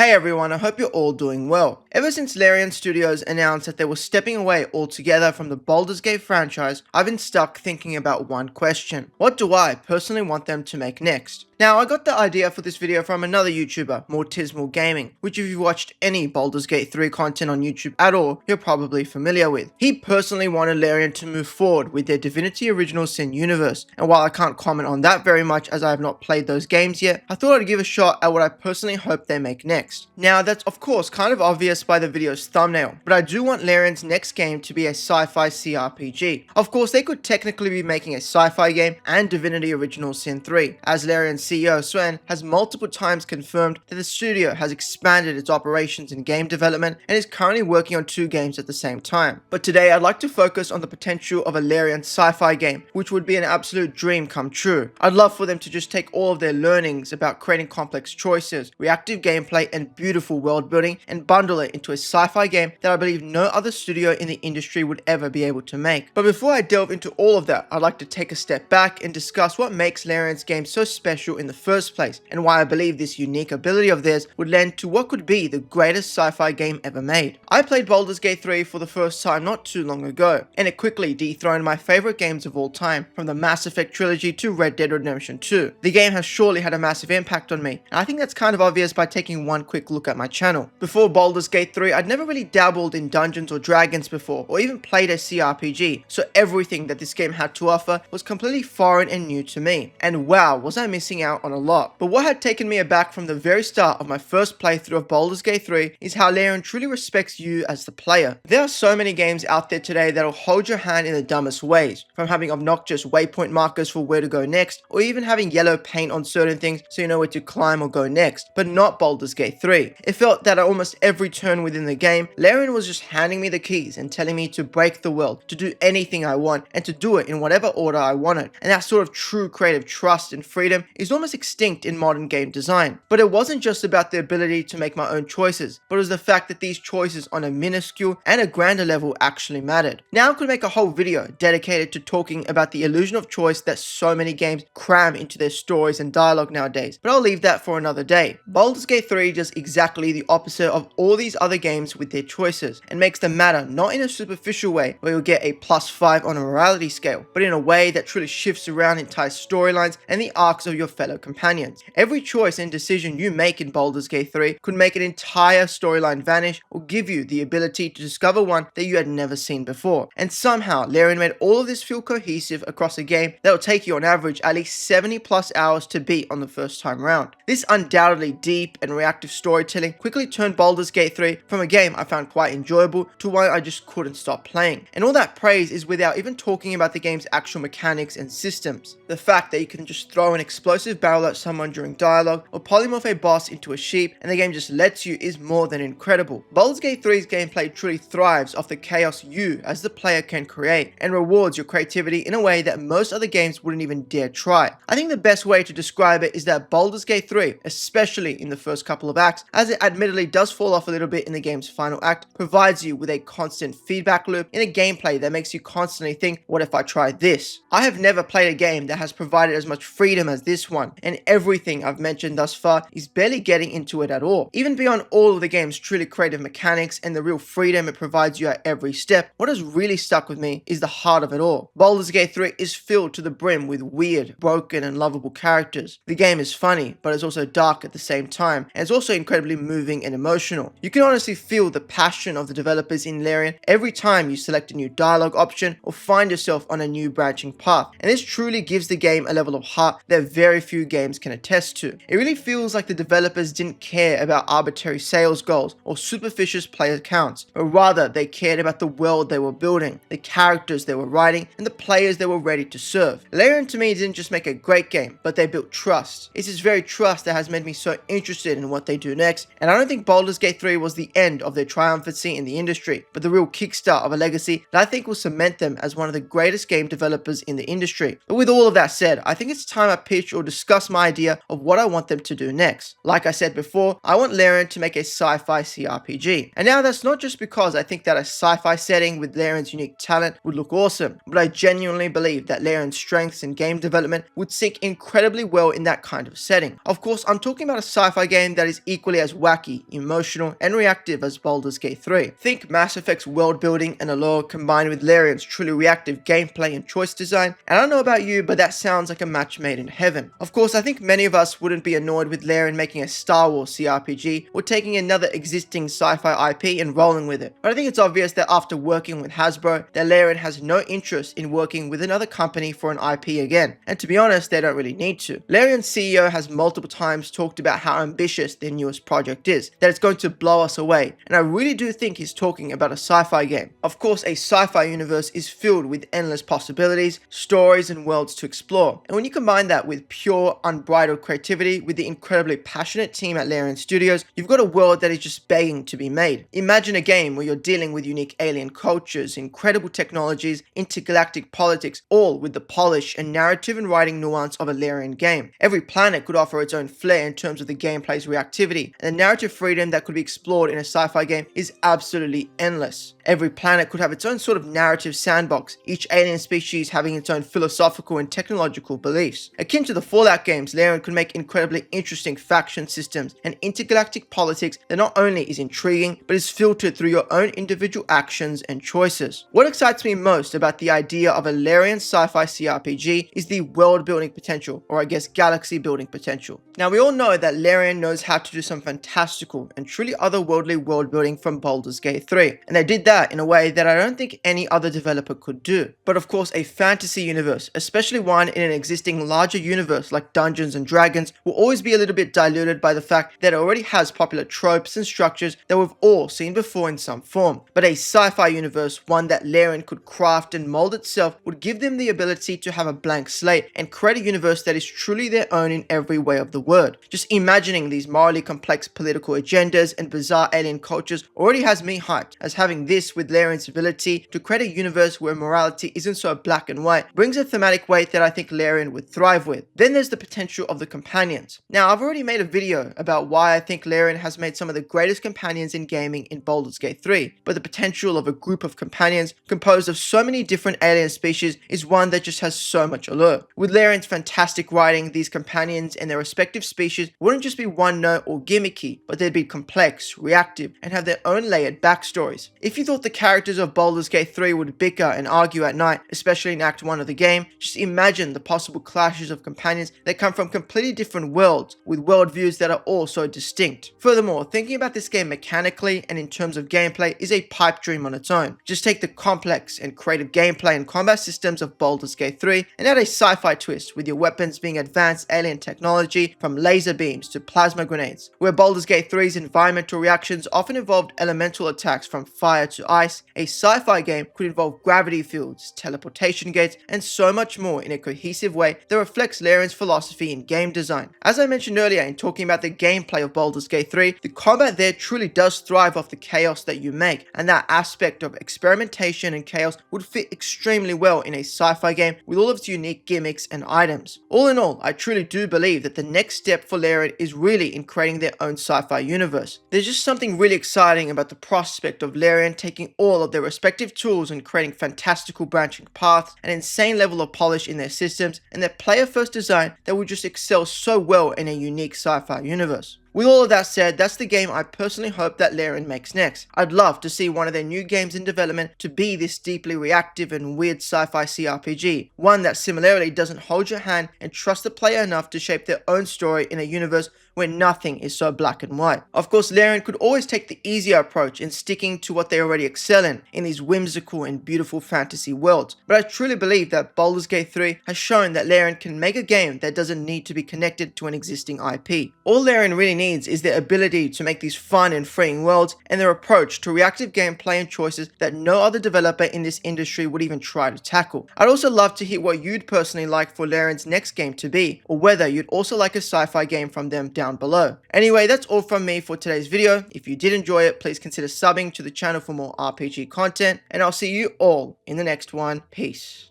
Hey everyone, I hope you're all doing well. Ever since Larian Studios announced that they were stepping away altogether from the Baldur's Gate franchise, I've been stuck thinking about one question. What do I personally want them to make next? Now, I got the idea for this video from another YouTuber, Mortismal Gaming, which if you've watched any Baldur's Gate 3 content on YouTube at all, you're probably familiar with. He personally wanted Larian to move forward with their Divinity Original Sin universe, and while I can't comment on that very much as I have not played those games yet, I thought I'd give a shot at what I personally hope they make next. Now, that's of course kind of obvious by the video's thumbnail, but I do want Larian's next game to be a sci-fi CRPG. Of course, they could technically be making a sci-fi game and Divinity Original Sin 3, as Larian's CEO Sven has multiple times confirmed that the studio has expanded its operations in game development and is currently working on 2 games at the same time. But today I'd like to focus on the potential of a Larian sci-fi game, which would be an absolute dream come true. I'd love for them to just take all of their learnings about creating complex choices, reactive gameplay, and beautiful world building and bundle it into a sci-fi game that I believe no other studio in the industry would ever be able to make. But before I delve into all of that, I'd like to take a step back and discuss what makes Larian's game so special in the first place, and why I believe this unique ability of theirs would lend to what could be the greatest sci-fi game ever made. I played Baldur's Gate 3 for the first time not too long ago, and it quickly dethroned my favorite games of all time, from the Mass Effect trilogy to Red Dead Redemption 2. The game has surely had a massive impact on me, and I think that's kind of obvious by taking one quick look at my channel. Before Baldur's Gate 3, I'd never really dabbled in Dungeons or Dragons before, or even played a CRPG, so everything that this game had to offer was completely foreign and new to me. And wow, was I missing out on a lot. But what had taken me aback from the very start of my first playthrough of Baldur's Gate 3 is how Larian truly respects you as the player. There are so many games out there today that'll hold your hand in the dumbest ways, from having obnoxious waypoint markers for where to go next, or even having yellow paint on certain things so you know where to climb or go next, but not Baldur's Gate 3. It felt that at almost every turn within the game, Larian was just handing me the keys and telling me to break the world, to do anything I want, and to do it in whatever order I wanted. And that sort of true creative trust and freedom is almost extinct in modern game design. But it wasn't just about the ability to make my own choices, but it was the fact that these choices on a minuscule and a grander level actually mattered. Now I could make a whole video dedicated to talking about the illusion of choice that so many games cram into their stories and dialogue nowadays, but I'll leave that for another day. Baldur's Gate 3 does exactly the opposite of all these other games with their choices, and makes them matter not in a superficial way where you'll get a +5 on a morality scale, but in a way that truly shifts around entire storylines and the arcs of your fellow companions. Every choice and decision you make in Baldur's Gate 3 could make an entire storyline vanish or give you the ability to discover one that you had never seen before. And somehow Larian made all of this feel cohesive across a game that will take you on average at least 70+ hours to beat on the first time round. This undoubtedly deep and reactive storytelling quickly turned Baldur's Gate 3 from a game I found quite enjoyable to one I just couldn't stop playing. And all that praise is without even talking about the game's actual mechanics and systems. The fact that you can just throw an explosive barrel at someone during dialogue or polymorph a boss into a sheep and the game just lets you is more than incredible. Baldur's Gate 3's gameplay truly thrives off the chaos you as the player can create and rewards your creativity in a way that most other games wouldn't even dare try. I think the best way to describe it is that Baldur's Gate 3, especially in the first couple of acts, as it admittedly does fall off a little bit in the game's final act, provides you with a constant feedback loop in a gameplay that makes you constantly think, what if I try this? I have never played a game that has provided as much freedom as this one, and everything I've mentioned thus far is barely getting into it at all. Even beyond all of the game's truly creative mechanics and the real freedom it provides you at every step, what has really stuck with me is the heart of it all. Baldur's Gate 3 is filled to the brim with weird, broken, and lovable characters. The game is funny, but it's also dark at the same time, and it's also incredibly moving and emotional. You can honestly feel the passion of the developers in Larian every time you select a new dialogue option or find yourself on a new branching path, and this truly gives the game a level of heart that very few games can attest to. It really feels like the developers didn't care about arbitrary sales goals or superficial player counts, but rather they cared about the world they were building, the characters they were writing, and the players they were ready to serve. Larian to me didn't just make a great game, but they built trust. It's this very trust that has made me so interested in what they do next, and I don't think Baldur's Gate 3 was the end of their triumphancy in the industry, but the real kickstart of a legacy that I think will cement them as one of the greatest game developers in the industry. But with all of that said, I think it's time I pitch or discuss my idea of what I want them to do next. Like I said before, I want Larian to make a sci-fi CRPG. And now that's not just because I think that a sci-fi setting with Larian's unique talent would look awesome, but I genuinely believe that Larian's strengths in game development would sync incredibly well in that kind of setting. Of course, I'm talking about a sci-fi game that is equally as wacky, emotional, and reactive as Baldur's Gate 3. Think Mass Effect's world building and allure combined with Larian's truly reactive gameplay and choice design, and I don't know about you, but that sounds like a match made in heaven. Of course, I think many of us wouldn't be annoyed with Larian making a Star Wars CRPG or taking another existing sci-fi IP and rolling with it, but I think it's obvious that after working with Hasbro, that Larian has no interest in working with another company for an IP again, and to be honest, they don't really need to. Larian's CEO has multiple times talked about how ambitious their newest project is, that it's going to blow us away, and I really do think he's talking about a sci-fi game. Of course, a sci-fi universe is filled with endless possibilities, stories, and worlds to explore, and when you combine that with pure, unbridled creativity with the incredibly passionate team at Larian Studios, you've got a world that is just begging to be made. Imagine a game where you're dealing with unique alien cultures, incredible technologies, intergalactic politics, all with the polish and narrative and writing nuance of a Larian game. Every planet could offer its own flair in terms of the gameplay's reactivity, and the narrative freedom that could be explored in a sci-fi game is absolutely endless. Every planet could have its own sort of narrative sandbox, each alien species having its own philosophical and technological beliefs. Akin to the Fallout games, Larian could make incredibly interesting faction systems and intergalactic politics that not only is intriguing, but is filtered through your own individual actions and choices. What excites me most about the idea of a Larian sci-fi CRPG is the world building potential, or I guess galaxy building potential. Now, we all know that Larian knows how to do some fantastical and truly otherworldly world building from Baldur's Gate 3, and they did that in a way that I don't think any other developer could do. But of course, a fantasy universe, especially one in an existing larger universe like Dungeons and Dragons, will always be a little bit diluted by the fact that it already has popular tropes and structures that we've all seen before in some form. But a sci-fi universe, one that Larian could craft and mold itself, would give them the ability to have a blank slate and create a universe that is truly their own in every way of the word. Just imagining these morally complex political agendas and bizarre alien cultures already has me hyped, as having this with Larian's ability to create a universe where morality isn't so black and white brings a thematic weight that I think Larian would thrive with. Then there's the potential of the companions. Now, I've already made a video about why I think Larian has made some of the greatest companions in gaming in Baldur's Gate 3, but the potential of a group of companions composed of so many different alien species is one that just has so much allure. With Larian's fantastic writing, these companions and their respective species wouldn't just be one note or gimmicky, but they'd be complex, reactive, and have their own layered backstories. If you thought the characters of Baldur's Gate 3 would bicker and argue at night, especially in Act 1 of the game, just imagine the possible clashes of companions that come from completely different worlds, with worldviews that are all so distinct. Furthermore, thinking about this game mechanically and in terms of gameplay is a pipe dream on its own. Just take the complex and creative gameplay and combat systems of Baldur's Gate 3 and add a sci-fi twist with your weapons being advanced alien technology from laser beams to plasma grenades. Where Baldur's Gate 3's environmental reactions often involved elemental attacks from fire to ice, a sci-fi game could involve gravity fields, teleportation gates, and so much more in a cohesive way that reflects Larian's philosophy in game design. As I mentioned earlier in talking about the gameplay of Baldur's Gate 3, the combat there truly does thrive off the chaos that you make, and that aspect of experimentation and chaos would fit extremely well in a sci-fi game with all of its unique gimmicks and items. All in all, I truly do believe that the next step for Larian is really in creating their own sci-fi universe. There's just something really exciting about the prospect of Larian taking all of their respective tools and creating fantastical branching paths, an insane level of polish in their systems, and their player-first design that would just excel so well in a unique sci-fi universe. With all of that said, that's the game I personally hope that Larian makes next. I'd love to see one of their new games in development to be this deeply reactive and weird sci-fi CRPG, one that similarly doesn't hold your hand and trust the player enough to shape their own story in a universe where nothing is so black and white. Of course, Larian could always take the easier approach in sticking to what they already excel in these whimsical and beautiful fantasy worlds, but I truly believe that Baldur's Gate 3 has shown that Larian can make a game that doesn't need to be connected to an existing IP. All Larian really needs is their ability to make these fun and freeing worlds, and their approach to reactive gameplay and choices that no other developer in this industry would even try to tackle. I'd also love to hear what you'd personally like for Larian's next game to be, or whether you'd also like a sci-fi game from them down below. Anyway, that's all from me for today's video. If you did enjoy it, please consider subbing to the channel for more RPG content, and I'll see you all in the next one. Peace.